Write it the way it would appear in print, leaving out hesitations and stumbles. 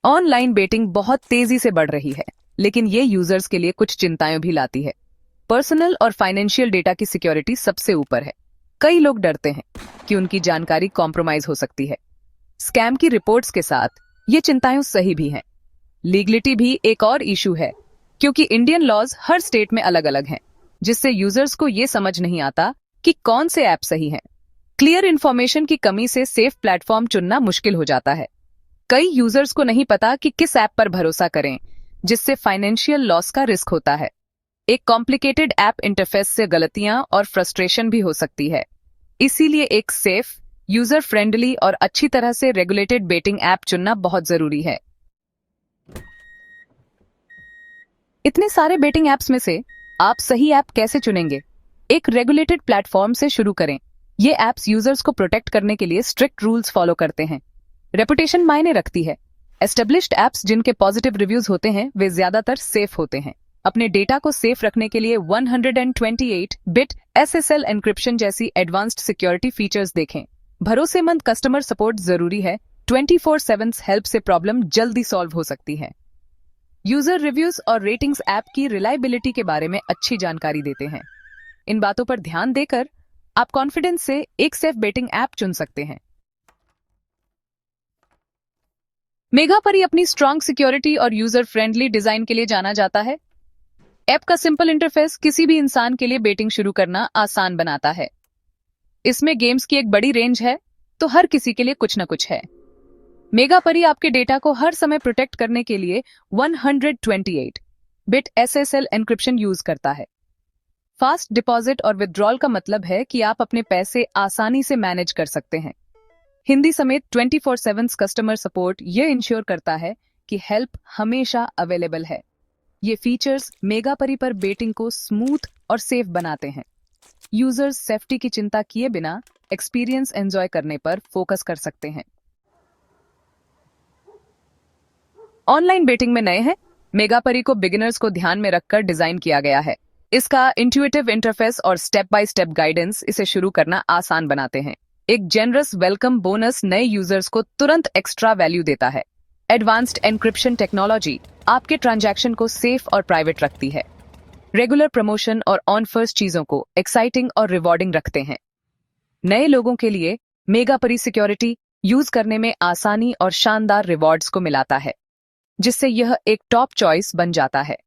Online betting बहुत तेजी से बढ़ रही है, लेकिन ये यूजर्स के लिए कुछ चिंताएं भी लाती है। पर्सनल और फाइनेंशियल डेटा की सिक्योरिटी सबसे ऊपर है। कई लोग डरते हैं कि उनकी जानकारी कॉम्प्रोमाइज हो सकती है। स्कैम की रिपोर्ट्स के साथ ये चिंताएं सही भी हैं। लीगलिटी भी एक और इशू है, क्योंकि इंडियन लॉज हर स्टेट में अलग अलग हैं, जिससे यूजर्स को ये समझ नहीं आता कि कौन से ऐप सही हैं। क्लियर इन्फॉर्मेशन की कमी से सेफ प्लेटफॉर्म चुनना मुश्किल हो जाता है। कई यूजर्स को नहीं पता कि किस ऐप पर भरोसा करें, जिससे फाइनेंशियल लॉस का रिस्क होता है। एक कॉम्प्लिकेटेड ऐप इंटरफेस से गलतियां और फ्रस्ट्रेशन भी हो सकती है। इसीलिए एक सेफ, यूजर फ्रेंडली और अच्छी तरह से रेगुलेटेड बेटिंग ऐप चुनना बहुत जरूरी है। इतने सारे बेटिंग ऐप्स में से आप सही ऐप कैसे चुनेंगे? एक रेगुलेटेड प्लेटफॉर्म से शुरू करें। ये ऐप्स यूजर्स को प्रोटेक्ट करने के लिए स्ट्रिक्ट रूल्स फॉलो करते हैं। रेपुटेशन मायने रखती है। एस्टेब्लिश्ड ऐप्स जिनके पॉजिटिव रिव्यूज होते हैं वे ज्यादातर सेफ होते हैं। अपने डेटा को सेफ रखने के लिए 128 बिट SSL एन्क्रिप्शन जैसी एडवांस्ड सिक्योरिटी फीचर्स देखें। भरोसेमंद कस्टमर सपोर्ट जरूरी है। 24/7 हेल्प से प्रॉब्लम जल्दी सॉल्व हो सकती है। यूजर रिव्यूज और रेटिंग्स ऐप की रिलायबिलिटी के बारे में अच्छी जानकारी देते हैं। इन बातों पर ध्यान देकर आप कॉन्फिडेंस से एक सेफ बेटिंग ऐप चुन सकते हैं। मेगापरी अपनी स्ट्रांग सिक्योरिटी और यूजर फ्रेंडली डिजाइन के लिए जाना जाता है। ऐप का सिंपल इंटरफेस किसी भी इंसान के लिए बेटिंग शुरू करना आसान बनाता है। इसमें गेम्स की एक बड़ी रेंज है, तो हर किसी के लिए कुछ न कुछ है। मेगापरी आपके डेटा को हर समय प्रोटेक्ट करने के लिए 128 बिट SSL एन्क्रिप्शन यूज करता है। फास्ट डिपॉजिट और विड्रॉल का मतलब है कि आप अपने पैसे आसानी से मैनेज कर सकते हैं। हिंदी समेत 24/7 कस्टमर सपोर्ट ये इंश्योर करता है कि हेल्प हमेशा अवेलेबल है। ये फीचर्स मेगापरी पर बेटिंग को स्मूथ और सेफ बनाते हैं। यूजर्स सेफ्टी की चिंता किए बिना एक्सपीरियंस एंजॉय करने पर फोकस कर सकते हैं। ऑनलाइन बेटिंग में नए हैं? मेगापरी को बिगिनर्स को ध्यान में रखकर डिजाइन किया गया है। इसका इंट्यूटिव इंटरफेस और स्टेप बाय स्टेप गाइडेंस इसे शुरू करना आसान बनाते हैं। एक जेनरस वेलकम बोनस नए यूजर्स को तुरंत एक्स्ट्रा वैल्यू देता है। एडवांस्ड एन्क्रिप्शन टेक्नोलॉजी आपके ट्रांजैक्शन को सेफ और प्राइवेट रखती है। रेगुलर प्रमोशन और ऑन फर्स्ट चीजों को एक्साइटिंग और रिवॉर्डिंग रखते हैं। नए लोगों के लिए मेगापरी सिक्योरिटी यूज करने में आसानी और शानदार रिवॉर्ड्स को मिलाता है, जिससे यह एक टॉप चॉइस बन जाता है।